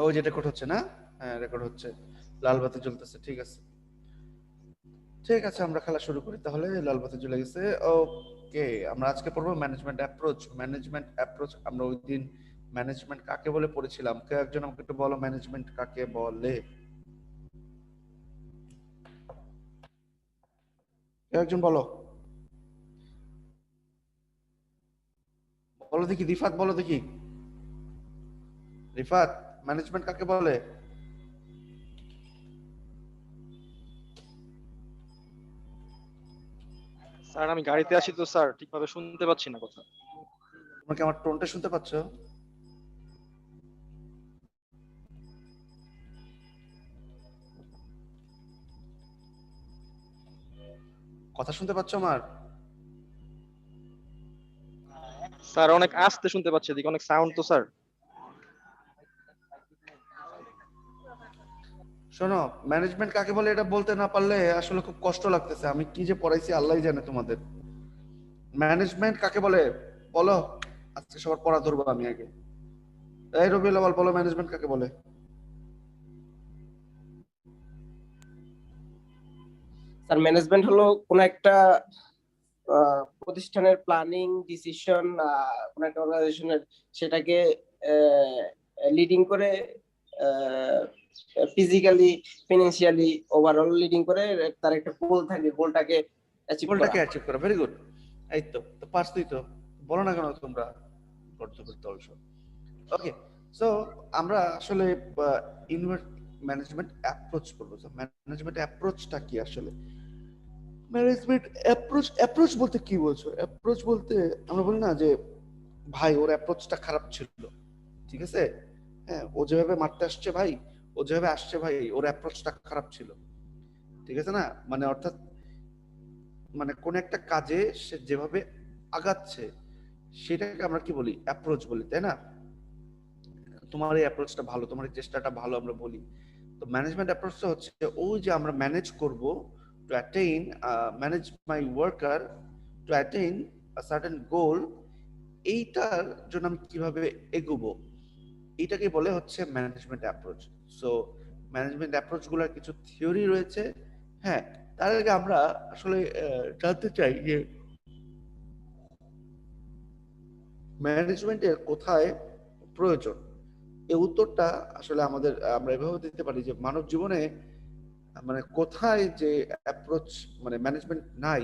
ওই যে রেকর্ড হচ্ছে না? হ্যাঁ রেকর্ড হচ্ছে, লাল বাতি জ্বলতেছে, ঠিক আছে। ঠিক আছে, আমরা খেলা শুরু করি তাহলে। লাল বাতি জ্বলে গেছে। ওকে, আমরা আজকে পড়বো ম্যানেজমেন্ট অ্যাপ্রোচ। ম্যানেজমেন্ট অ্যাপ্রোচ আমরা ওই দিন ম্যানেজমেন্ট কাকে বলে পড়েছিলাম। কেউ একজন আমাকে একটু বলো ম্যানেজমেন্ট কাকে বলে। কেউ একজন বলো, বলো দেখি, রিফাত বলো দেখি। রিফাত, ম্যানেজমেন্ট কাকে বলে? স্যার আমি গাড়িতে আছি তো স্যার, ঠিকভাবে শুনতে পাচ্ছি না কথা। তোমরা কি আমার টোনটা শুনতে পাচ্ছ? কথা শুনতে পাচ্ছ আমার? স্যার অনেক আস্তে শুনতে পাচ্ছি, এদিকে অনেক সাউন্ড তো স্যার। শোনো, ম্যানেজমেন্ট কাকে বলে এটা বলতে না পারলে আসলে খুব কষ্ট লাগতেছে। আমি কি যে পড়াইছি আল্লাহই জানে তোমাদের। ম্যানেজমেন্ট কাকে বলে বলো। আজকে সবার পড়া ধরবো আমি আগে। এই রবিউল আউয়াল, বলো ম্যানেজমেন্ট কাকে বলে। স্যার ম্যানেজমেন্ট হলো কোন একটা প্রতিষ্ঠানের প্ল্যানিং ডিসিশন, কোন একটা অর্গানাইজেশনের সেটাকে লিডিং করে, ফিজিক্যালি ফিনান্সিয়ালি ওভারঅল লিডিং করে। তার একটা গোল থাকে, গোলটাকে অ্যাচিভ করা। গোলটাকে অ্যাচিভ করা, ভেরি গুড। এই তো, তো পারছই তো, বলো না কেন তোমরা গর্দভের দল সব। ওকে, সো আমরা আসলে ম্যানেজমেন্ট অ্যাপ্রোচ করবো। ম্যানেজমেন্ট অ্যাপ্রোচটা কি আসলে? ম্যানেজমেন্ট অ্যাপ্রোচ, অ্যাপ্রোচ বলতে কি বলছো? অ্যাপ্রোচ বলতে আমরা বলি না যে ভাই ওর অ্যাপ্রোচটা খারাপ ছিল, ঠিক আছে, হ্যাঁ ও যেভাবে মারতে আসছে ভাই, ও যেভাবে আসছে ভাই, ওর অ্যাপ্রোচটা খারাপ ছিল, ঠিক আছে না? মানে অর্থাৎ মানে কোন একটা কাজে সে যেভাবে আগাচ্ছে সেটাকে আমরা কি বলি? অ্যাপ্রোচ বলি, তাই না? তোমার এই অ্যাপ্রোচটা ভালো, তোমার এই চেষ্টাটা ভালো আমরা বলি। তো ম্যানেজমেন্ট অ্যাপ্রোচটা হচ্ছে ওই যে আমরা ম্যানেজ করব to attain, manage my worker to attain a certain goal. এইটার জন্য আমি কিভাবে এগোবো, এটাকে বলে হচ্ছে management approach. So management approach গুলোর কিছু থিওরি রয়েছে। হ্যাঁ, তার আগে আমরা আসলে জানতে চাই যে ম্যানেজমেন্টের কোথায় প্রয়োজন। এই উত্তরটা আসলে আমাদের আমরা এভাবে দিতে পারি যে মানব জীবনে মানে কোথায় যে অ্যাপ্রোচ মানে ম্যানেজমেন্ট নাই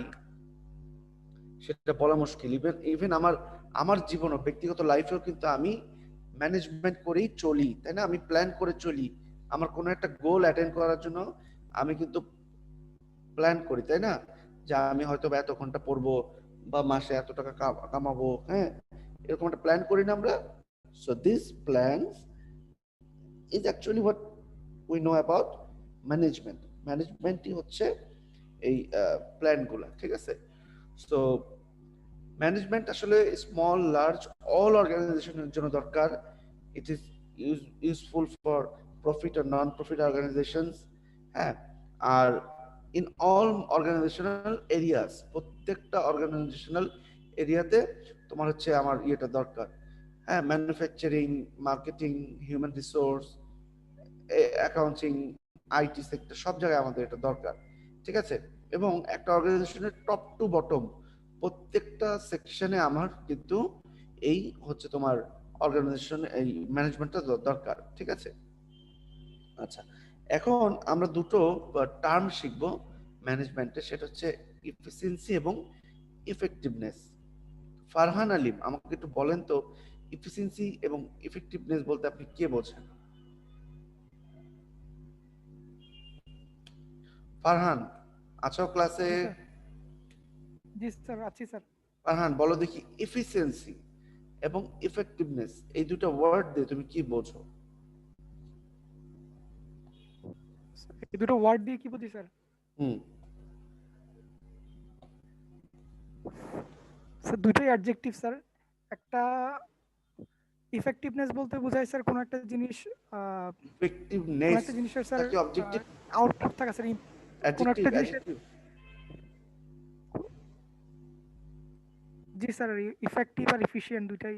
সেটা বলা মুশকিল। ইভেন ইভেন আমার আমার জীবনও ব্যক্তিগত লাইফেও কিন্তু আমি ম্যানেজমেন্ট করেই চলি, তাই না? আমি প্ল্যান করে চলি। আমার কোনো একটা গোল অ্যাটেন্ড করার জন্য আমি কিন্তু প্ল্যান করি, তাই না? যে আমি হয়তো বা এত ঘন্টা পড়বো বা মাসে এত টাকা কামাবো, হ্যাঁ, এরকম একটা প্ল্যান করি না আমরা? So this plans is actually what we know about management. ম্যানেজমেন্টই হচ্ছে এই প্ল্যানগুলা, ঠিক আছে? সো ম্যানেজমেন্ট আসলে স্মল লার্জ অল অর্গানাইজেশনের জন্য দরকার। It is useful for profit আর নন প্রফিট অর্গানাইজেশনস। হ্যাঁ, আর ইন অল অর্গানাইজেশনাল এরিয়াস, প্রত্যেকটা অর্গানাইজেশনাল এরিয়াতে তোমার হচ্ছে আমার ইয়েটা দরকার। হ্যাঁ, manufacturing, marketing, human resource, accounting, IT sector, সব জায়গায় আমাদের এটা দরকার, ঠিক আছে? এবং একটা অর্গানাইজেশনের টপ টু বটম প্রত্যেকটা সেকশনে আমার কিন্তু এই হচ্ছে তোমার অর্গানাইজেশন এই ম্যানেজমেন্টটা দরকার, ঠিক আছে? আচ্ছা, এখন আমরা দুটো টার্ম শিখবো ম্যানেজমেন্টে, সেটা হচ্ছে ইফিসিয়েন্সি এবং ইফেক্টিভনেস। ফারহান আলিম, আমাকে একটু বলেন তো ইফিসিয়েন্সি এবং ইফেক্টিভনেস বলতে আপনি কে বোঝেন? ফারহান, আছো ক্লাসে? জি স্যার। জি স্যার, আছি স্যার। ফারহান বলো দেখি, এফিসিয়েন্সি এবং ইফেক্টিভনেস এই দুটো ওয়ার্ড দিয়ে তুমি কি বোঝো? এই দুটো ওয়ার্ড দিয়ে কি বুঝি স্যার? হুম। স্যার দুটোই অ্যাডজেক্টিভ স্যার। একটা ইফেক্টিভনেস বলতে বোঝায় স্যার কোনো একটা জিনিস, কোনো ইফেক্টিভনেস একটা জিনিসের স্যার নাকি অবজেক্টিভ? আউটপুট থাকা স্যার। কোনো অ্যাডজেক্টিভ, একটা জিনিসের, অ্যাডজেক্টিভ। জি স্যার, ইফেক্টিভ আর এফিশিয়েন্ট দুইটাই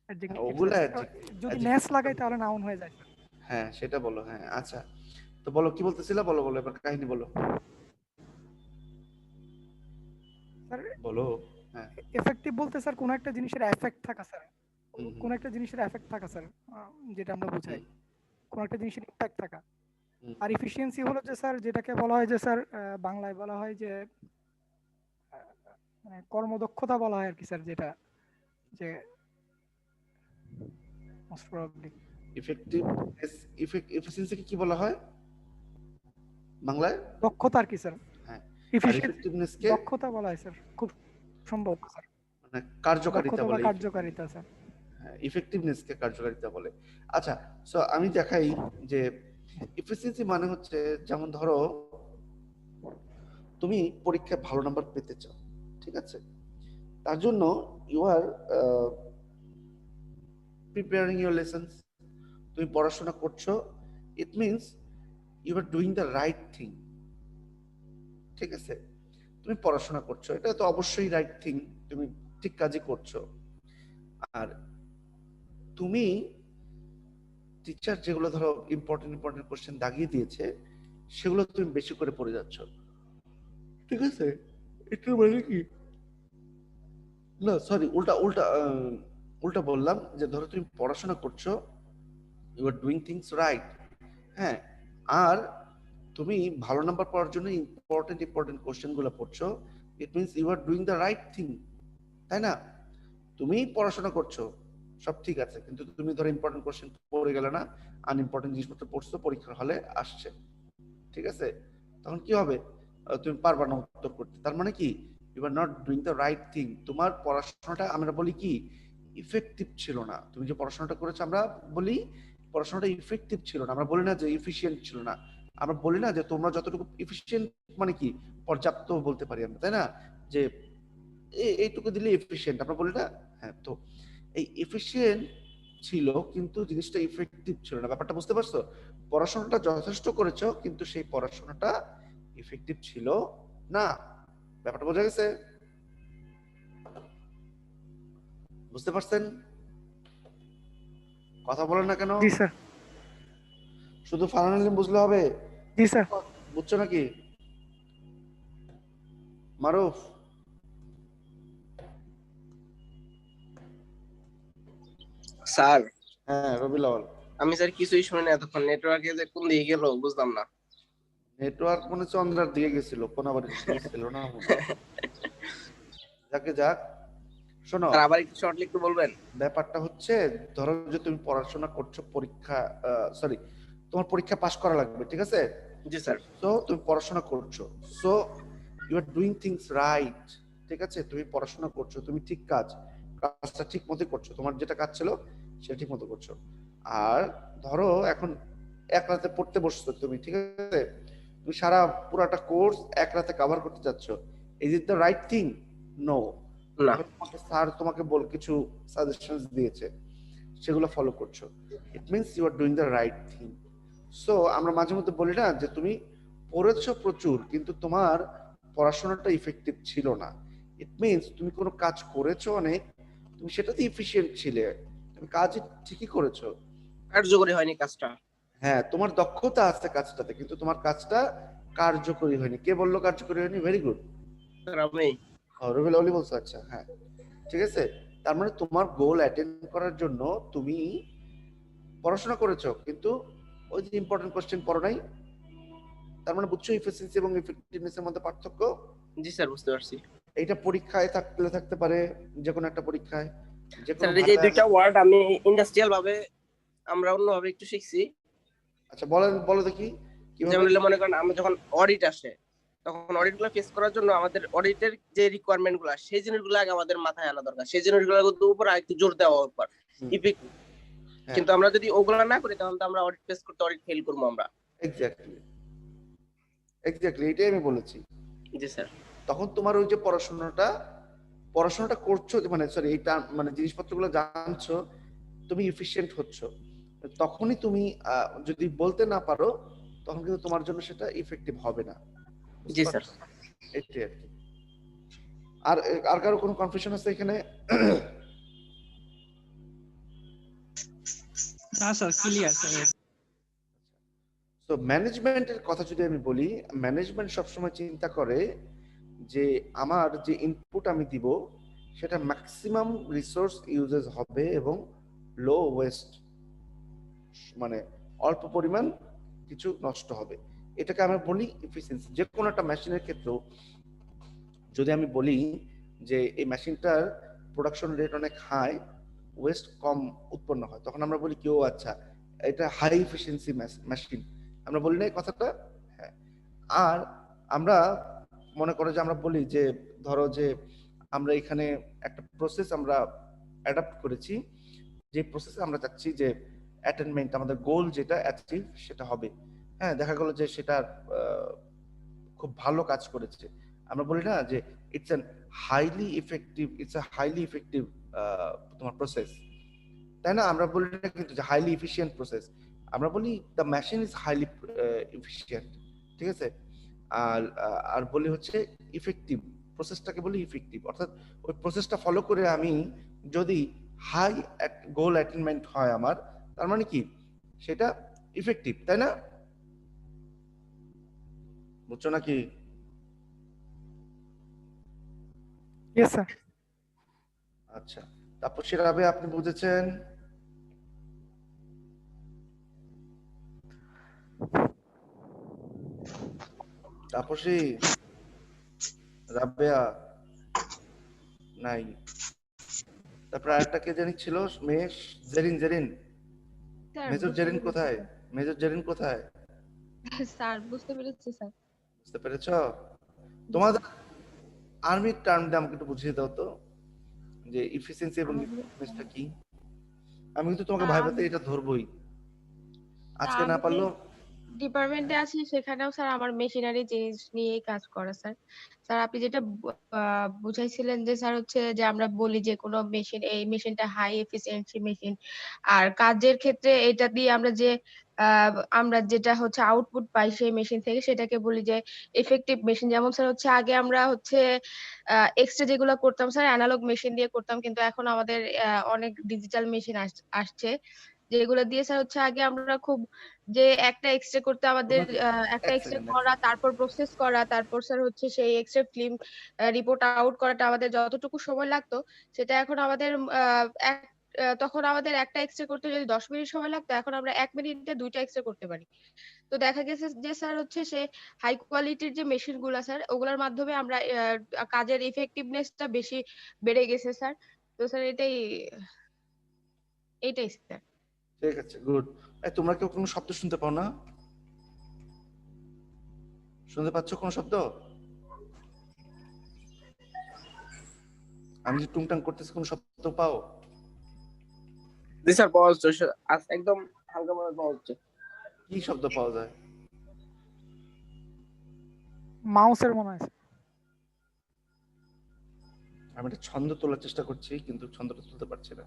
অ্যাডজেক্টিভ স্যার। ওগুলা অ্যাডজেক্টিভ, যদি অ্যাডজেক্টিভ। নেস লাগাই তাহলে নাউন হয়ে যায় স্যার। হ্যাঁ সেটা বলো। হ্যাঁ আচ্ছা, তো বলো কি বলতেছিলা, বলো বলো এবার কাহিনী বলো, স্যার বলো। হ্যাঁ। এফেক্টিভ বলতে স্যার কোন একটা জিনিসের এফেক্ট থাকা স্যার, হুম কোন হুম একটা জিনিসের এফেক্ট থাকা স্যার, যেটা আমরা বুঝাই হুম কোন একটা জিনিসের ইম্প্যাক্ট থাকা। হুম। আর এফিসিয়েন্সি হলো যে স্যার যেটাকে বলা হয় যে স্যার বাংলায় বলা হয় যে মানে কর্মদক্ষতা বলা হয় আর কি স্যার, যেটা যে মোস্ট প্রবাবলি ইফেক্টিভনেস, এফিসিয়েন্সিকে কি বলা হয় বাংলায়? দক্ষতা আর কি স্যার, হ্যাঁ। আর এফিসিয়েন্সি ইফেক্টিভনেসকে দক্ষতা বলা হয় স্যার, খুব সম্ভব স্যার, মানে কার্যকারিতা দক্ষতা বা বলে। কার্যকারিতা স্যার। হ্যাঁ, ইফেক্টিভনেসকে কার্যকারিতা বলে। আচ্ছা, সো আমি দেখাই যে এফিসিয়েন্সি মানে হচ্ছে, যেমন ধরো তুমি পরীক্ষায় ভালো নাম্বার পেতে চাও, ঠিক আছে, তার জন্য you are preparing your lessons, তুমি পড়াশোনা করছো, it means you are doing the right thing, ঠিক আছে, তুমি পড়াশোনা করছো, এটা তো অবশ্যই রাইট থিং, তুমি ঠিক কাজই করছো। আর তুমি টিচার যেগুলো ধরো ইম্পর্টেন্ট ইম্পর্টেন্ট কোশ্চেন দাগিয়ে দিয়েছে, সেগুলো তুমি বেশি করে পড়ে যাচ্ছ, ঠিক আছে, এটার মানে কি, না সরি, উল্টা উল্টা উল্টা বললাম, যে ধরো তুমি পড়াশোনা করছো, you are doing things right, হ্যাঁ, আর তুমি ভালো নাম্বার পাওয়ার জন্য ইম্পর্টেন্ট ইম্পর্টেন্ট কোশ্চেন গুলো পড়ছো, it means you are doing the right thing, তাই না? তুমি পড়াশোনা করছো, সব ঠিক আছে, কিন্তু তুমি ধরো ইম্পর্টেন্ট কোশ্চেন পড়ে গেলে না, আনইম্পর্টেন্ট জিনিসপত্র পড়ছো, পরীক্ষার হলে আসছে, ঠিক আছে, তখন কি হবে, তুমি পারবা না উত্তর করতে, তার মানে কি you are not doing the right thing, তোমার পড়াশোনাটা আমরা বলি কি ইফেক্টিভ ছিল না, তুমি যে পড়াশোনাটা করেছো আমরা বলি পড়াশোনাটা ইফেক্টিভ ছিল না, আমরা বলি না যে ইফিশিয়েন্ট ছিল না, আমরা বলি না যে তোমরা যতটুকু ইফিশিয়েন্ট, মানে কি পর্যাপ্ত বলতে পারি আমরা, তাই না, যে এইটুকু দিলে এফিশিয়েন্ট আমরা বলি না, হ্যাঁ, তো এই এফিশিয়েন্ট ছিল কিন্তু জিনিসটা ইফেক্টিভ ছিল না, ব্যাপারটা বুঝতে পারছো, পড়াশোনাটা যথেষ্ট করেছো কিন্তু সেই পড়াশোনাটা ইফেক্টিভ ছিল না, ব্যাপারটা বোঝা গেছে, বুঝতে পারছেন, কথা বলেন না কেন, জি স্যার, শুধু ফাইনালি বুঝলে হবে, জি স্যার। বুঝছো নাকি মারুফ? স্যার হ্যাঁ রবিউল আউয়াল। আমি স্যার কিছুই শুনি না এতক্ষণ, নেটওয়ার্কে যে কোন দিকে গেল বুঝলাম না। নেটওয়ার্ক মনে চন্দ্রার দিকে গেছিল, কোনাবাড়ির দিকে ছিল না মনে হয়। যাকে যাক, শোনো, স্যার আবার একটু শর্টলি একটু বলবেন? ব্যাপারটা হচ্ছে, ধরো যে তুমি পড়াশোনা করছো, পরীক্ষা সরি তোমার পরীক্ষা পাশ করা লাগবে, ঠিক আছে, জি স্যার। সো তুমি পড়াশোনা করছো, so you are doing things right, ঠিক আছে, তুমি পড়াশোনা করছো, তুমি ঠিক কাজটা ঠিক মতো করছো, তোমার যেটা কাজ ছিল সেটা ঠিক মতো করছো, আর ধরো এখন এক রাতে পড়তে বসছো তুমি, ঠিক আছে, তুমি সারা পুরাটা কোর্স এক রাতে কভার করতে যাচ্ছ, is it the right thing? No. না। তোমাকে স্যার তোমাকে কিছু সাজেশনস দিয়েছে, সেগুলো ফলো করছো, it means you are doing the right thing. So আমরা মাঝে মধ্যে বলি না যে তুমি পড়েছো প্রচুর কিন্তু তোমার পড়াশোনাটা ইফেক্টিভ ছিল না, ইট মিনস তুমি কোনো কাজ করেছো অনেক, তুমি সেটাতে ইফিশিয়েন্ট ছিলে, তুমি কাজ ঠিকই করেছো, কার্যকরী হয়নি কাজটা। হ্যাঁ তোমার দক্ষতা আছে কাজটাতে, কিন্তু তোমার কাজটা কার্যকরী হয়নি। কে বললো কার্যকরী হয়নি? ভেরি গুড, স্যার আমি। রবিউল আউয়াল বলছো, আচ্ছা হ্যাঁ ঠিক আছে, তার মানে তোমার গোল অ্যাটেন্ড করার জন্য তুমি পড়াশোনা করেছো কিন্তু ওই যে ইম্পর্টেন্ট কোশ্চেন পড়ো নাই, তার মানে বুঝছো এফিসিয়েন্সি এবং ইফেক্টিভনেস এর মধ্যে পার্থক্য। জি স্যার বুঝতে পারছি। এইটা পরীক্ষায় থাকতে পারে, যে কোনো একটা পরীক্ষায়, যে কোনো স্যার এই যে দুইটা ওয়ার্ড আমি ইন্ডাস্ট্রিয়াল ভাবে আমরা অন্যভাবে একটু শিখছি। আচ্ছা বলেন, বলো দেখি কিভাবে। যেমন মনে করেন আমরা যখন অডিট আসে, তখন অডিট গুলো ফেস করার জন্য আমাদের অডিটের যে রিকোয়ারমেন্ট গুলো, সেই জিনিসগুলো আগে আমাদের মাথায় আনা দরকার, সেই জিনিসগুলোর উপর আরেকটু জোর দেওয়া দরকার, ইফেক্টিভ। কিন্তু আমরা যদি ওগুলো না করি তাহলে তো আমরা অডিট ফেস করতে অডিট ফেল করবো আমরা। এক্স্যাক্টলি এক্স্যাক্টলি এটাই আমি বলেছি। জি স্যার। তখন তোমার ওই যে পড়াশোনাটা করছো, মানে সরি এইটা মানে জিনিসপত্রগুলো জানছো, তুমি এফিশিয়েন্ট হচ্ছো, তখনই তুমি যদি বলতে না পারো তখন কিন্তু তোমার জন্য সেটা ইফেক্টিভ হবে না। জি স্যার। এটাই আর কি। আর আর কারো কোনো কনফিউশন আছে এখানে? না স্যার ক্লিয়ার স্যার। তো ম্যানেজমেন্টের কথা যদি আমি বলি, ম্যানেজমেন্ট সবসময় চিন্তা করে যে আমার যে ইনপুট আমি দিব সেটা ম্যাক্সিমাম রিসোর্স ইউজেস হবে এবং লো ওয়েস্ট, মানে অল্প পরিমাণ কিছু নষ্ট হবে। এটাকে আমরা বলি এফিসিয়েন্সি। যে কোনো একটা মেশিনের ক্ষেত্রেও যদি আমি বলি যে এই মেশিনটার প্রোডাকশন রেট অনেক হাই, ওয়েস্ট কম উৎপন্ন হয়, তখন আমরা বলি কেউ আচ্ছা এটা হাই এফিসিয়েন্সি মেশিন, আমরা বলি না এই কথাটা? হ্যাঁ। আর আমরা মনে করো যে আমরা বলি যে ধরো যে আমরা এখানে একটা প্রসেস আমরা অ্যাডাপ্ট করেছি, যে প্রসেসে আমরা চাচ্ছি যে অ্যাটেনমেন্ট, আমাদের গোল যেটা অ্যাচিভ সেটা হবে। হ্যাঁ, দেখা গেল যে সেটা খুব ভালো কাজ করেছে, আমরা বলি না যে it's an highly effective, it's a highly effective তোমার প্রসেস, তাই না? আমরা বলি না কিন্তু যে হাইলি এফিশিয়েন্ট প্রসেস, আমরা বলি the machine is highly efficient, ঠিক আছে? আর আর বলি হচ্ছে ইফেক্টিভ, প্রসেসটাকে বলি ইফেক্টিভ, অর্থাৎ ওই প্রসেসটা ফলো করে আমি যদি হাই গোল অ্যাটেনমেন্ট হয় আমার, তার মানে কি সেটা ইফেক্টিভ, তাই না? বুঝছো নাকি? Yes sir. আচ্ছা, তারপর সেটা আপনি বুঝেছেন? তাপসী, রাবেয়া নাই, তারপর আরেকটা কে জানি ছিল, মেশ, জেরিন। জেরিন, স্যার মেজর বুঝতে জেরিন পেরেছি কোথায়? স্যার। মেজর জেরিন কোথায়? স্যার বুঝতে পেরেছি স্যার। বুঝতে পেরেছ? জি তোমাদের স্যার। আর্মির টার্ম দিয়ে আমাকে একটু বুঝিয়ে দাও তো, যে ইফিসিয়েন্সি এবং আমাদের ইফেক্টিভনেসটা কি? আমি কিন্তু তোমাকে স্যার ভাইভাতে এটা ধরবই, আজকে না আমি যে পারলেও। ডিপার্টমেন্টে আছি সেখানেও স্যার আমার মেশিনারি জিনিস নিয়েই কাজ করা স্যার। স্যার আপনি যেটা বুঝাইছিলেন যে স্যার হচ্ছে যে আমরা বলি যে কোনো মেশিন, এই মেশিনটা হাই এফিসিয়েন্সি মেশিন, আর কাজের ক্ষেত্রে এটা দিয়ে আমরা যে আমরা যেটা হচ্ছে আউটপুট পাই সেই মেশিন থেকে সেটাকে বলি যে এফেক্টিভ মেশিন। যেমন স্যার হচ্ছে আগে আমরা হচ্ছে এক্সরে যেগুলো করতাম স্যার অ্যানালগ মেশিন দিয়ে করতাম, কিন্তু এখন আমাদের অনেক ডিজিটাল মেশিন আসছে যেগুলো দিয়ে স্যার হচ্ছে আগে আমরা খুব যে একটা এক্সরে করতে আমাদের তোমাকে একটা এক এক্সরে সেকেন্ড, করা, তারপর প্রসেস করা, তারপর স্যার হচ্ছে সেই এক্সরে ফিল্ম রিপোর্ট আউট করাটা আমাদের যতটুকু সময় লাগতো সেটা এখন আমাদের তখন আমাদের একটা এক্সরে করতে যদি 10 মিনিট সময় লাগতো, এখন আমরা 1 মিনিটে 2টা এক্সরে করতে পারি। তো দেখা গেছে যে স্যার হচ্ছে সে হাই কোয়ালিটির যে মেশিন গুলা স্যার ওগুলোর মাধ্যমে আমরা কাজের ইফেক্টিভনেসটা বেশি বেড়ে গেছে স্যার। তো স্যার এইটাই স্যার। ঠিক আছে, গুড। তোমরা কেউ কোনো শব্দ শুনতে পাও না? শুনতে পাচ্ছ কোনো শব্দ? আমি যে টুংটাং করতেছি কোনো শব্দ পাও? জি স্যার, পাওয়া যাচ্ছে, একদম হালকা ভাবে পাওয়া যাচ্ছে। কি শব্দ পাওয়া যায়? মাউসের মনে হয় স্যার। আমি একটা ছন্দ তোলার চেষ্টা করছি কিন্তু ছন্দটা তুলতে পারছি না।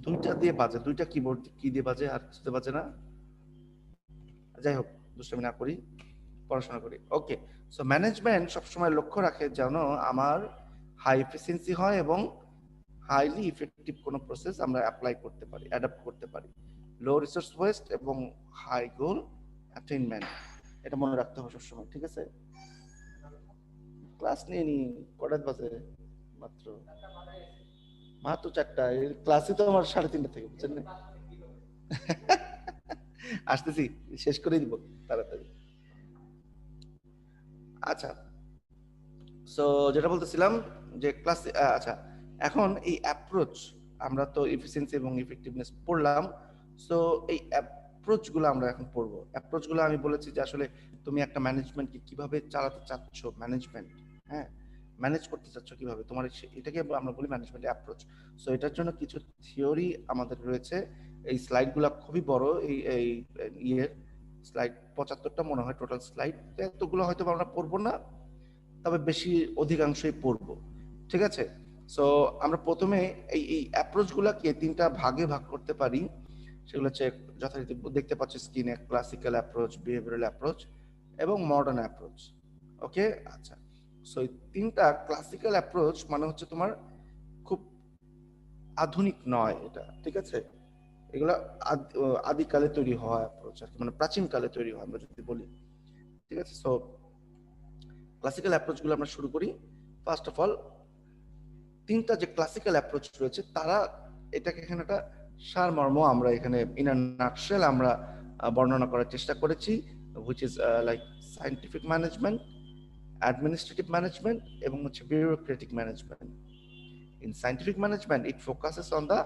দুইটা দিয়ে বাজে, দুইটা কিবোর্ড কি দিয়ে বাজে, আর কিছুতে বাজে না। যাই হোক, দুষ্টামি না করি, পড়াশোনা করি। ওকে, সো ম্যানেজমেন্ট সবসময় লক্ষ্য রাখে যেন আমার হাই এফিসিয়েন্সি হয় এবং হাইলি ইফেক্টিভ কোনো প্রসেস আমরা অ্যাপ্লাই করতে পারি, অ্যাডাপ্ট করতে পারি, লো রিসোর্স ওয়েস্ট এবং হাই গোল অ্যাটেইনমেন্ট। এটা মনে রাখতে হবে সবসময়, ঠিক আছে? ক্লাস নিয়ে নি, কটা বাজে মাত্র? মাত্র 4টা। ক্লাসই তো আমার 3:30 থেকে, বুঝছেন না? আসতেছি, শেষ করে দিব তাড়াতাড়ি। আচ্ছা, সো যেটা বলতেছিলাম যে ক্লাস, আচ্ছা এখন এই অ্যাপ্রোচ, আমরা তো এফিসিয়েন্সি এবং ইফেক্টিভনেস পড়লাম, সো এই অ্যাপ্রোচ গুলো আমরা এখন পড়বো। অ্যাপ্রোচ গুলো আমি বলেছি যে আসলে তুমি একটা ম্যানেজমেন্টকে কিভাবে চালাতে চাচ্ছ, ম্যানেজমেন্ট, হ্যাঁ, ম্যানেজ করতে চাচ্ছ কিভাবে, তোমার এটাকে আমরা বলি ম্যানেজমেন্ট অ্যাপ্রোচ। সো এটার জন্য কিছু থিওরি আমাদের রয়েছে। এই স্লাইড গুলা খুবই বড়, এই এই ইয়ের স্লাইড 75টা মনে হয় টোটাল স্লাইড, এতগুলো হয়তো আমরা পড়বো না, তবে বেশি অধিকাংশই পড়ব, ঠিক আছে? সো আমরা প্রথমে এই অ্যাপ্রোচ গুলাকে 3টা ভাগে ভাগ করতে পারি। সেগুলো হচ্ছে যথারীতি দেখতে পাচ্ছ স্ক্রিনে, ক্লাসিক্যাল অ্যাপ্রোচ, বিহেভিয়ারাল অ্যাপ্রোচ এবং মডার্ন অ্যাপ্রোচ। ওকে, আচ্ছা, সো এই 3টা ক্লাসিক্যাল অ্যাপ্রোচ মানে হচ্ছে তোমার খুব আধুনিক নয় এটা, ঠিক আছে? এগুলা আদিকালে তৈরি হওয়া অ্যাপ্রোচ আর কি, মানে প্রাচীন কালে তৈরি হয় আমরা যদি বলি। ঠিক আছে, সো ক্লাসিক্যাল অ্যাপ্রোচ গুলো আমরা শুরু করি। ফার্স্ট অফ অল, তিনটা যে ক্লাসিক্যাল অ্যাপ্রোচ রয়েছে তারা এটাকে এখানে একটা সারমর্ম আমরা এখানে ইন আ নাটশেল আমরা বর্ণনা করার চেষ্টা করেছি, which is like scientific management, administrative management এবং হচ্ছে bureaucratic management. In scientific management, it focuses on the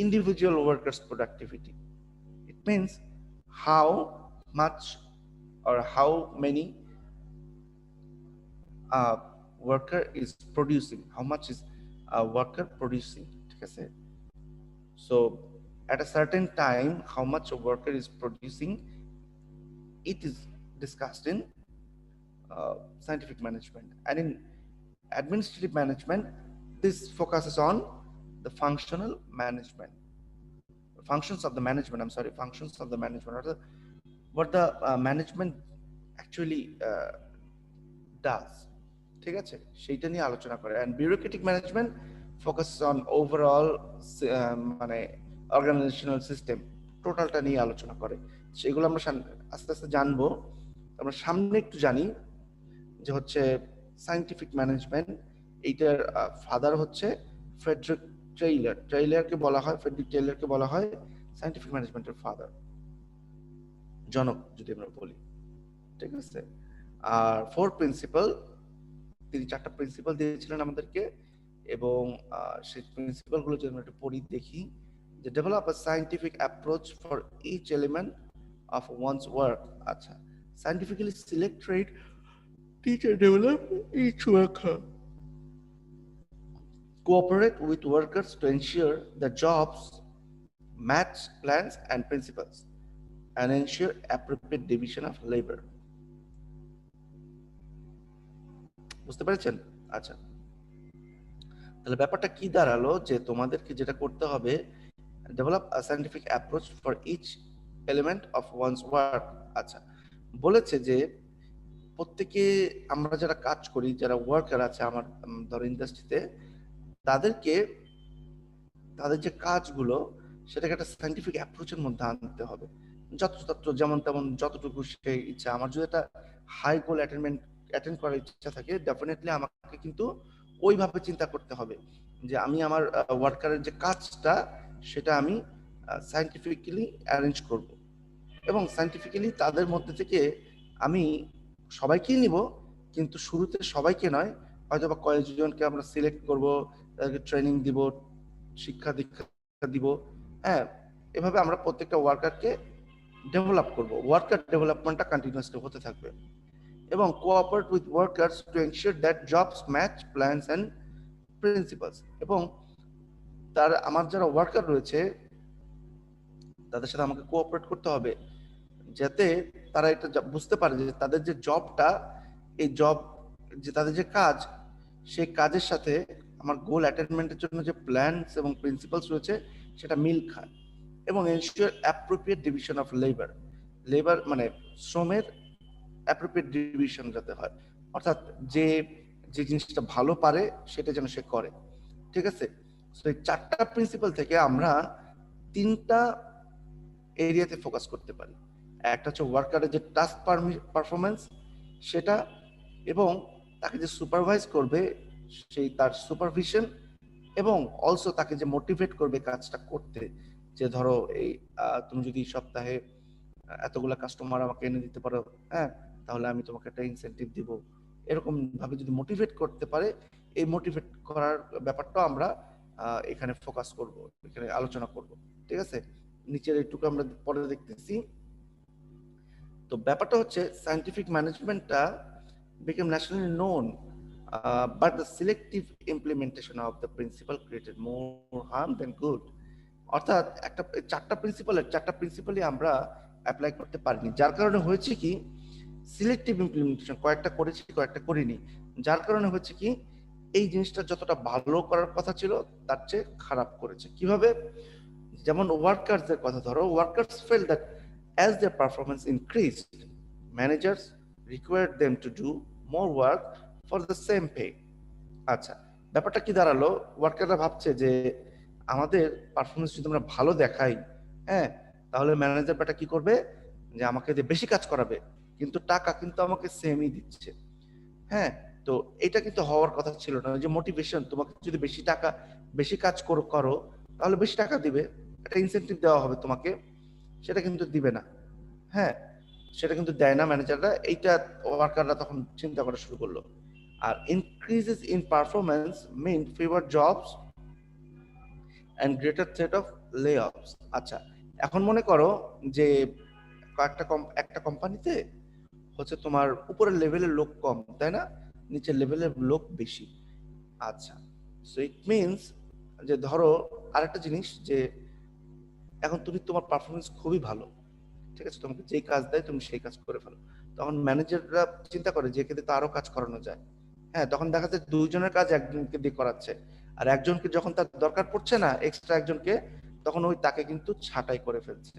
individual workers' productivity. It means how much or how many worker is producing, how much is a worker producing. ঠিক আছে, so at a certain time how much a worker is producing, it is discussed in scientific management. And in administrative management, this focuses on the functional management, functions of the management, I'm sorry, functions of the management, or what the management actually does. ঠিক আছে, সেইটা নিয়ে আলোচনা করে। and bureaucratic management focuses on overall মানে organizational system, টোটালটা নিয়ে আলোচনা করে। সেগুলো আমরা আস্তে আস্তে জানবো। আমরা সামনে একটু জানি যে হচ্ছে সায়েন্টিফিক ম্যানেজমেন্ট, এইটার ফাদার হচ্ছে ফ্রেডরিক টেইলর। টেইলরকে বলা হয়, ফ্রেডরিক টেইলরকে বলা হয় সায়েন্টিফিক ম্যানেজমেন্টের ফাদার, জনক যদি আমরা বলি। ঠিক আছে, আর ফোর প্রিন্সিপাল, তিনি চারটা প্রিন্সিপাল দিয়েছিলেন আমাদেরকে, এবং সেই প্রিন্সিপাল গুলো যদি আমরা একটু পড়ি দেখি, যে develop a scientific approach for each element of one's work. আচ্ছা, scientifically select, trade, teach and develop each worker, cooperate with workers to ensure the jobs match plans and principles, and ensure appropriate division of labor. বুঝতে পেরেছেন? আচ্ছা, তাহলে ব্যাপারটা কি দাঁড়ালো, যে তোমাদেরকে যেটা করতে হবে, develop a scientific approach for each element of one's work. আচ্ছা, বলেছে যে প্রত্যেকে আমরা যারা কাজ করি, যারা ওয়ার্কার আছে আমার ধরো ইন্ডাস্ট্রিতে, তাদেরকে তাদের যে কাজগুলো সেটাকে একটা সায়েন্টিফিক অ্যাপ্রোচের মধ্যে আনতে হবে। যত যেমন তেমন যতটুকু সে ইচ্ছা, আমার যদি একটা হাই গোল অ্যাটেন্ড করার ইচ্ছা থাকে, ডেফিনেটলি আমাকে কিন্তু ওইভাবে চিন্তা করতে হবে যে আমি আমার ওয়ার্কারের যে কাজটা সেটা আমি সায়েন্টিফিক্যালি অ্যারেঞ্জ করব, এবং সায়েন্টিফিক্যালি তাদের মধ্যে থেকে আমি সবাইকেই নিব, কিন্তু শুরুতে সবাইকে নয়, হয়তো বা কয়েকজনকে আমরা সিলেক্ট করব, তাদেরকে ট্রেনিং দিব, শিক্ষা দীক্ষা দিব। হ্যাঁ, এভাবে আমরা প্রত্যেকটা ওয়ার্কারকে ডেভেলপ করব, ওয়ার্কার ডেভেলপমেন্টটা কন্টিনিউয়াসলি হতে থাকবে। এবং cooperate with workers to ensure that jobs match plans and principles. এবং আমার যারা ওয়ার্কার রয়েছে তাদের সাথে আমাকে কোঅপারেট করতে হবে, যাতে তারা এটা বুঝতে পারে যে তাদের যে জবটা, এই জব যে তাদের যে কাজ, সেই কাজের সাথে আমার গোল অ্যাটেনমেন্টের জন্য যে প্ল্যানস এবং প্রিন্সিপালস রয়েছে সেটা মিল খায়। এবং ensure appropriate division of labour, labour মানে শ্রমের অ্যাপ্রোপ্রিয়েট ডিভিশন যাতে হয়, অর্থাৎ যে যে জিনিসটা ভালো পারে সেটা যেন সে করে। ঠিক আছে, তো এই চারটা প্রিন্সিপাল থেকে আমরা তিনটা এরিয়াতে ফোকাস করতে পারি। একটা হচ্ছে ওয়ার্কারের যে টাস্ক পারফরমেন্স সেটা, এবং তাকে যে সুপারভাইজ করবে সেই তার সুপারভিশন, এবং অলসো তাকে যে মোটিভেট করবে কাজটা করতে, যে ধরো এই তুমি যদি সপ্তাহে এতগুলা কাস্টমার আমাকে এনে দিতে পারো, হ্যাঁ, তাহলে আমি তোমাকে একটা ইনসেন্টিভ দিব, এরকম ভাবে যদি মোটিভেট করতে পারে, এই মোটিভেট করার ব্যাপারটা আমরা এখানে ফোকাস করব, এখানে আলোচনা করব। ঠিক আছে, নিচের এইটুকু আমরা পরে দেখতেছি। তো ব্যাপারটা হচ্ছে scientific ম্যানেজমেন্টটা became nationally known, but the selective implementation of the principle created more harm than good. অর্থাৎ একটা চারটা প্রিন্সিপালই আমরা অ্যাপ্লাই করতে পারিনি, যার কারণে হয়েছে কি সিলেক্টিভ ইমপ্লিমেন্টেশন, কয়েকটা করেছি কয়েকটা করিনি, যার কারণে হচ্ছে কি এই জিনিসটা যতটা ভালো করার কথা ছিল তার চেয়ে খারাপ করেছে। কিভাবে? যেমন ওয়ার্কারদের কথা ধরো, workers fail that as their performance increased, managers required them to do more work for the same pay. আচ্ছা, ব্যাপারটা কি দাঁড়ালো, ওয়ার্কাররা ভাবছে যে আমাদের পারফরমেন্স যদি আমরা ভালো দেখাই, হ্যাঁ, তাহলে ম্যানেজার বেটা কি করবে, যে আমাকে দিয়ে বেশি কাজ করাবে, কিন্তু টাকা কিন্তু আমাকে সেমই দিচ্ছে। হ্যাঁ, তো এটা কিন্তু হওয়ার কথা ছিল না। যে মোটিভেশন, তোমাকে যদি বেশি টাকা বেশি কাজ করো তাহলে বেশি টাকা দিবে, একটা ইনসেনটিভ দেওয়া হবে তোমাকে, সেটা কিন্তু দিবে না। হ্যাঁ, সেটা কিন্তু দেয় না ম্যানেজাররা। এইটা ওয়ার্কাররা তখন চিন্তা করা শুরু করলো। আর increases in performance mean fewer jobs and greater threat of layoffs. আচ্ছা, এখন মনে করো যে একটা কোম্পানিতে হচ্ছে তোমার উপরের লেভেলের লোক কম, তাই না, নিচের লেভেলের লোক বেশি। আচ্ছা, সো ইট মিনস যে ধরো আরেকটা জিনিস, যে এখন তুমি তোমার পারফরমেন্স খুবই ভালো, ঠিক আছে, তোমাকে যেই কাজ দেয় তুমি সেই কাজ করে ফেলো, তখন ম্যানেজাররা চিন্তা করে যে একে তো আরো কাজ করানো যায়। হ্যাঁ, তখন দেখা যায় দুইজনের কাজ একজনকে দিয়ে করাচ্ছে, আর একজনকে যখন তার দরকার পড়ছে না এক্সট্রা একজনকে, তখন ওই তাকে কিন্তু ছাঁটাই করে ফেলছে।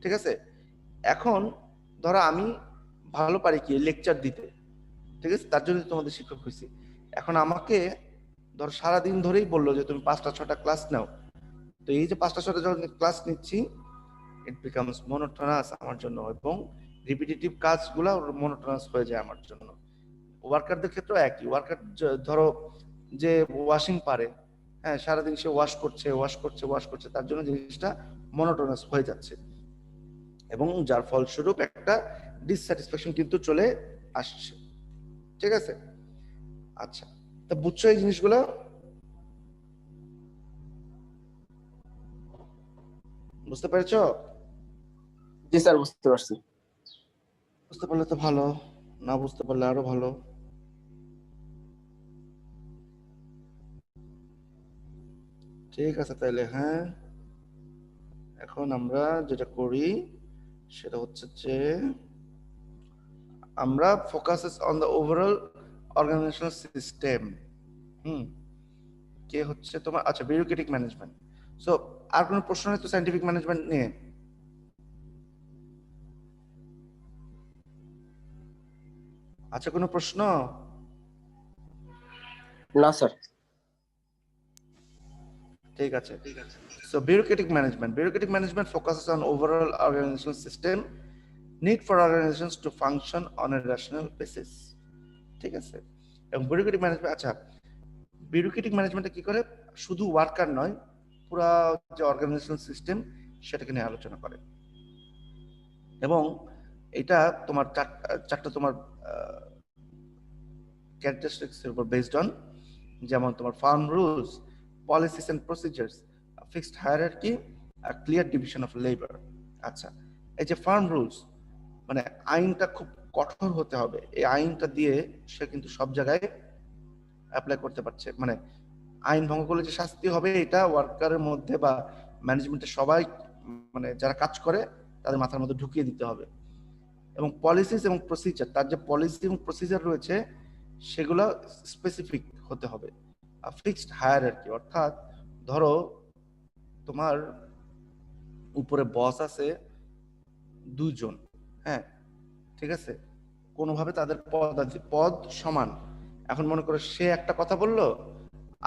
ঠিক আছে, এখন ধরো আমি ভালো পারি কি লেকচার দিতে, ঠিক আছে, তার জন্য তোমাদের শিক্ষক হয়েছি। এখন আমাকে ধরো সারাদিন ধরেই বললো যে তুমি 5টা 6টা ক্লাস নাও, তো এই যে 5টা 6টা যখন ক্লাস নিচ্ছি, ইট বিকামস মনোটোনাস আমার জন্য, এবং রিপিটিটিভ কাজগুলো মনোটোনাস হয়ে যায় আমার জন্য। ওয়ার্কারদের ক্ষেত্রেও একই। ওয়ার্কার ধরো যে ওয়াশিং পারে, হ্যাঁ, সারাদিন সে ওয়াশ করছে, তার জন্য জিনিসটা মনোটোনাস হয়ে যাচ্ছে, এবং যার ফলস্বরূপ একটা ডিসস্যাটিসফ্যাকশন কিন্তু চলে আসছে। ঠিক আছে, আচ্ছা, তা বুঝছো এই জিনিসগুলো? বুঝতে পেরেছো? জি স্যার, বুঝতে পারছি। বুঝতে পারলে তো ভালো, না বুঝতে পারলে আরো ভালো। ঠিক আছে তাইলে, হ্যাঁ, এখন আমরা যেটা করি সেটা হচ্ছে যে আমরা focuses on the overall organizational system. কে হচ্ছে তোমার, আচ্ছা, বিউরোক্রেটিক ম্যানেজমেন্ট। সো আর কোনো প্রশ্ন নেই তো সায়েন্টিফিক ম্যানেজমেন্ট নিয়ে? আচ্ছা, কোনো প্রশ্ন? না স্যার। ঠিক আছে। So bureaucratic management focuses on overall organizational system, need for organizations to function on a rational basis. ঠিক আছে, এবং বিউরোক্রেটিক ম্যানেজমেন্ট, আচ্ছা, বিউরোক্রেটিক ম্যানেজমেন্টে কি করে, শুধু ওয়ার্কার নয়, পুরা যে অর্গানাইজেশনাল সিস্টেম সেটাকে নিয়ে আলোচনা করে, এবং এটা তোমার চারটা তোমার ক্যারেক্টারিস্টিক্স এর উপর বেসড অন, যেমন তোমার farm rules, policies and procedures, a fixed hierarchy, a clear division of labor. আচ্ছা, এই যে ফার্ম রুলস, মানে আইনটা খুব কঠোর হতে হবে, এই আইনটা দিয়ে সে কিন্তু সব জায়গায় অ্যাপ্লাই করতে পারছে, মানে আইন ভঙ্গ করলে যে শাস্তি হবে এটা ওয়ার্কারের মধ্যে বা ম্যানেজমেন্টের সবাই, মানে যারা কাজ করে তাদের মাথার মধ্যে ঢুকিয়ে দিতে হবে। এবং পলিসিস এবং প্রসিজার, তার যে পলিসি এবং প্রসিজার রয়েছে সেগুলো স্পেসিফিক হতে হবে। ফিক্সড হায়ারার্কি, অর্থাৎ ধরো তোমার উপরে বস আছে 2জন, হ্যাঁ, ঠিক আছে, কোনোভাবে তাদের পদ সমান। এখন মনে করো সে একটা কথা বললো,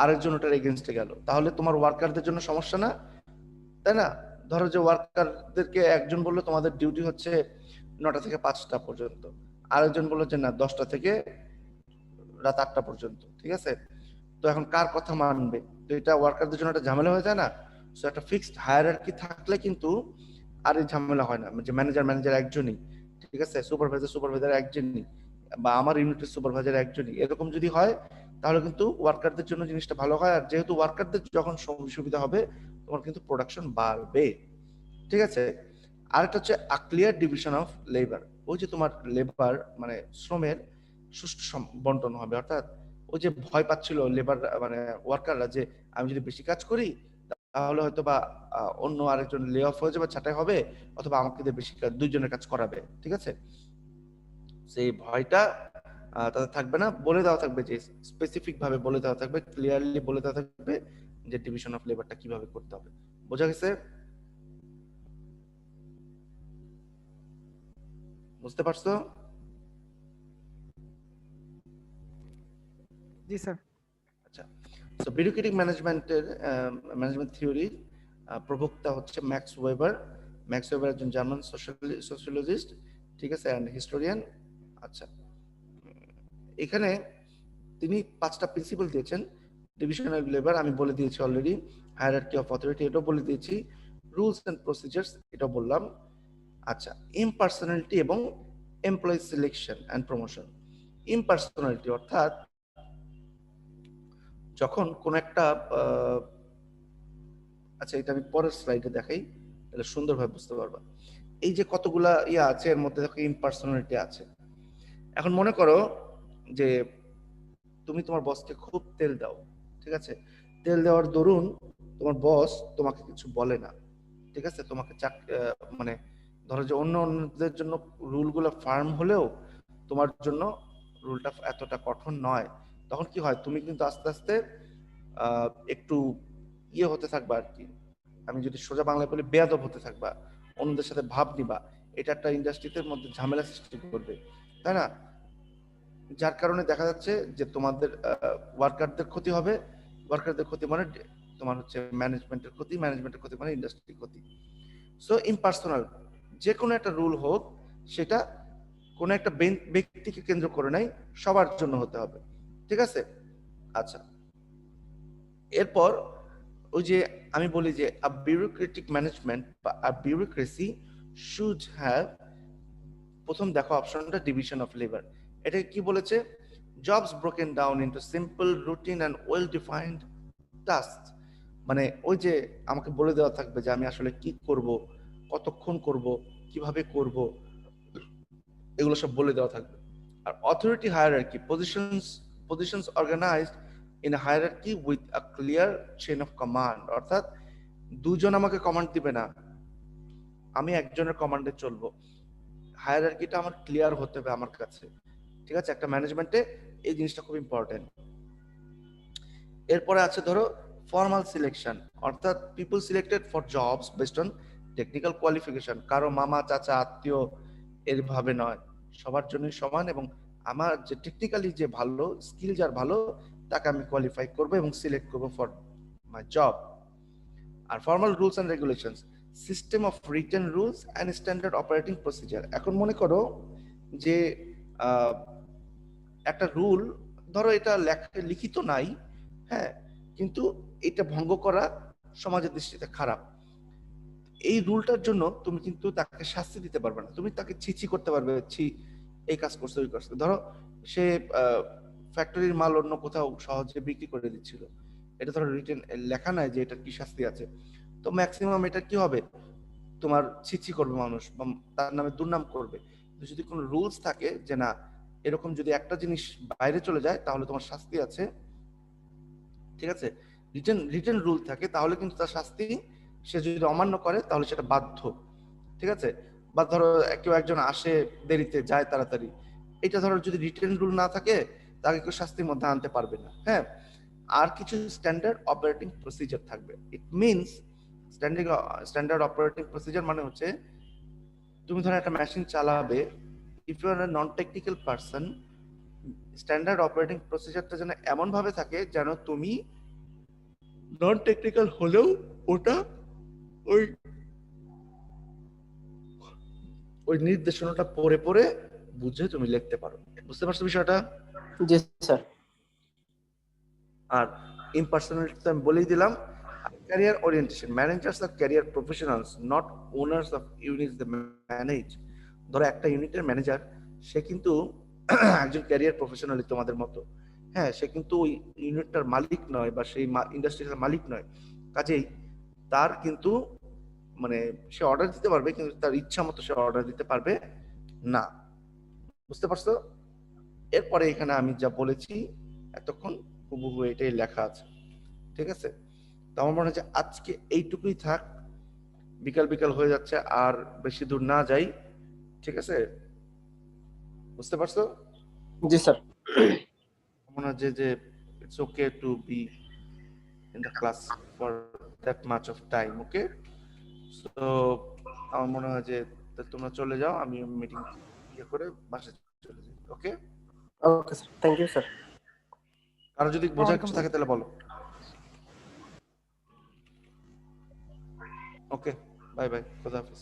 আরেকজন ওটার এগেনস্টে গেল, তাহলে তোমার ওয়ার্কারদের জন্য সমস্যা না, তাই না? ধরো যে ওয়ার্কারদেরকে একজন বললো তোমাদের ডিউটি হচ্ছে 9টা থেকে 5টা পর্যন্ত, আরেকজন বললো যে না 10টা থেকে রাত 8টা পর্যন্ত, ঠিক আছে, তো এখন কার কথা মানবে? তো এটা ওয়ার্কারদের জন্য একটা ঝামেলা হয়ে যায় না? সো একটা ফিক্সড হায়ারার্কি থাকলে কিন্তু আর এই ঝামেলা হয় না, যে ম্যানেজার একজনই, ঠিক আছে, সুপারভাইজার একজনই, বা আমার ইউনিটের সুপারভাইজার একজনই, এরকম যদি হয় তাহলে কিন্তু ওয়ার্কারদের জন্য জিনিসটা ভালো হয়, আর যেহেতু ওয়ার্কারদের যখন সুবিধা হবে তোমার কিন্তু প্রোডাকশন বাড়বে। ঠিক আছে, আরেকটা হচ্ছে আ ক্লিয়ার ডিভিশন অফ লেবার, ওই যে তোমার লেবার মানে শ্রমের সুষ্ঠু বন্টন হবে, অর্থাৎ ওই যে ভয় পাচ্ছিল লেবার মানে ওয়ার্কাররা যে আমি যদি বেশি কাজ করি তাহলে হয়তো বা অন্য আরেকজন লে অফ হয়ে যাবে, ছাঁটাই হবে, অথবা আমাকে দিয়ে বেশি কাজ, দুইজনের কাজ করাবে, ঠিক আছে, সেই ভয়টা তাদের থাকবে না, বলে দেওয়া থাকবে, যে স্পেসিফিক ভাবে বলে দেওয়া থাকবে, ক্লিয়ারলি বলে দেওয়া থাকবে যে ডিভিশন অফ লেবারটা কিভাবে করতে হবে। বোঝা গেছে? বুঝতে পারছো? জি স্যার। আচ্ছা, সো বিউরোক্রেটিক ম্যানেজমেন্টের ম্যানেজমেন্ট থিওরি প্রবক্তা হচ্ছে ম্যাক্স ওয়েবার। ম্যাক্স ওয়েবার একজন জার্মান সোশিওলজিস্ট, ঠিক আছে, অ্যান্ড হিস্টোরিয়ান। আচ্ছা, এখানে তিনি 5টা প্রিন্সিপাল দিয়েছেন। ডিভিশন অফ লেবার আমি বলে দিয়েছি অলরেডি, হায়ারার্কি অফ অথরিটি এটাও বলে দিয়েছি, রুলস এন্ড প্রসিজার্স এটাও বললাম। আচ্ছা, ইমপার্সোনালিটি এবং এমপ্লয়ি সিলেকশন এন্ড প্রমোশন। ইমপার্সোনালিটি অর্থাৎ যখন কোন একটা আচ্ছা এটা আমি পরের স্লাইডে দেখাই, তাহলে সুন্দরভাবে বুঝতে পারবা। এই যে কতগুলা ইয়া আছে, এর মধ্যে দেখো ইমপার্সোনালিটি আছে। এখন মনে করো যে তুমি তোমার বসকে খুব তেল দাও, ঠিক আছে, তেল দেওয়ার দরুন তোমার বস তোমাকে কিছু বলে না, ঠিক আছে, তোমাকে মানে ধরো যে অন্যদের জন্য রুলগুলো ফার্ম হলেও তোমার জন্য রুলটা এতটা কঠোর নয়, তখন কি হয়, তুমি কিন্তু আস্তে আস্তে একটু ইয়ে হতে থাকবা আর কি, আমি যদি সোজা বাংলায় বলি বেয়াদব হতে থাকবা, অন্যদের সাথে ভাব নিবা, এটা একটা ইন্ডাস্ট্রিতে মধ্যে ঝামেলা সৃষ্টি করবে, তাই না? যার কারণে দেখা যাচ্ছে যে তোমাদের ওয়ার্কারদের ক্ষতি হবে, ওয়ার্কারদের ক্ষতি মানে তোমার হচ্ছে ম্যানেজমেন্টের ক্ষতি, ম্যানেজমেন্টের ক্ষতি মানে ইন্ডাস্ট্রির ক্ষতি। সো ইম্পার্সোনাল যে কোনো একটা রুল হোক, সেটা কোনো একটা ব্যক্তিকে কেন্দ্র করে নাই, সবার জন্য হতে হবে, ঠিক আছে? আচ্ছা, এরপর ওই যে আমি বলি যে আ বিউরোক্রেটিক ম্যানেজমেন্ট বা আ বিউরোক্রেসি শুড হ্যাভ, প্রথম দেখো অপশনটা ডিভিশন অফ লেবার, এটা কি বলেছে, jobs broken down into simple routine and well defined task, মানে ওই যে আমাকে বলে দেওয়া থাকবে যে আমি আসলে কি করব, কতক্ষণ করব, কিভাবে করব, এগুলো সব বলে দেওয়া থাকবে। আর authority hierarchy, positions organized in a hierarchy with a clear chain of command, অর্থাৎ দুজন আমাকে কমান্ড দিবে না, আমি একজনের কমান্ডে চলবো, হায়ারার্কিটা আমার ক্লিয়ার হতে হবে আমার কাছে, ঠিক আছে? একটা ম্যানেজমেন্টে এই জিনিসটা খুব ইম্পর্টেন্ট। এরপরে আছে ধরো ফর্মাল সিলেকশন, অর্থাৎ people selected for jobs based on technical qualification, কারো মামা চাচা আত্মীয় এর ভাবে নয়, সবার জন্যই সমান, এবং আমার যে টেকনিক্যালি যে ভালো স্কিল যার ভালো, তাকে আমি কোয়ালিফাই করব এবং সিলেক্ট করব ফর মাই জব। আর formal rules and regulations, system of written rules and standard operating procedure. এখন মনে করো যে একটা রুল, ধরো এটা লিখিত নাই, হ্যাঁ, কিন্তু এটা ভঙ্গ করা সমাজের দৃষ্টিতে খারাপ, এই রুলটার জন্য তুমি কিন্তু তাকে শাস্তি দিতে পারবে না, তুমি তাকে ছিছি করতে পারবে, ছি এই কাজ করছে ওই করছে, ধরো সে ফ্যাক্টরির মাল অন্য কোথাও সহজে বিক্রি করে দিচ্ছিল, এটা ধরো রিটেন লেখা নাই যে এটা কি শাস্তি আছে, তো ম্যাক্সিমাম এটা কি হবে, তোমার ছিছি করবে মানুষ বা তার নামে দুর্নাম করবে। যদি কোনো রুলস থাকে যে না এরকম যদি একটা জিনিস বাইরে চলে যায় তাহলে তোমার শাস্তি আছে, ঠিক আছে, রিটেন রুল থাকে, তাহলে কিন্তু তার শাস্তি, সে যদি অমান্য করে তাহলে সেটা বাধ্য, ঠিক আছে? বা ধরো কেউ একজন আসে দেরিতে যায় তাড়াতাড়ি, এটা ধরো যদি রিটেন রুল না থাকে তাকে কেউ শাস্তির মধ্যে আনতে পারবে না, হ্যাঁ। আর কিছু স্ট্যান্ডার্ড অপারেটিং প্রসিজার থাকবে, it means standard operating procedure মানে হচ্ছে তুমি ধরো একটা মেশিন চালাবে, if you are a non technical person, standard operating প্রসিজারটা যেন এমন ভাবে থাকে যেন তুমি নন টেকনিক্যাল হলেও ওটা ওই নির্দেশনাটা পড়ে পড়ে বুঝে তুমি লিখতে পারো, বুঝতে পারছো বিষয়টা? জি স্যার। আর ইমপার্সোনালিটি তো আমি বলেই দিলাম। Career orientation, managers are career professionals not owners of units they manage. ধরো একটা ইউনিটের ম্যানেজার, সে কিন্তু একজন ক্যারিয়ার প্রফেশনালি তোমাদের মতো, হ্যাঁ, সে কিন্তু ওই ইউনিটটার মালিক নয় বা সেই ইন্ডাস্ট্রিটার মালিক নয়, কাজেই তার কিন্তু মানে সে অর্ডার দিতে পারবে কিন্তু তার ইচ্ছা মতো সে অর্ডার দিতে পারবে না, বুঝতে পারছো? এরপরে এখানে আমি যা বলেছি এতক্ষণ হুবহু এটাই লেখা আছে, ঠিক আছে? তো আমার মনে হচ্ছে আজকে এইটুকুই থাক, বিকাল বিকাল হয়ে যাচ্ছে, আর বেশি দূর না যাই, ঠিক আছে? বুঝতে পারছো? জি স্যার। মনে হচ্ছে যে it's okay to be in the class for that much of time, okay? So আমার মনে হয় যে তোমরা চলে যাও, আমি মিটিং ইয়ে করে বাসায় চলে যাই, okay? Okay sir, thank you sir. কারো যদি বোঝার কিছু থাকে তাহলে বলো। ওকে, বাই বাই, খোদা হাফেজ।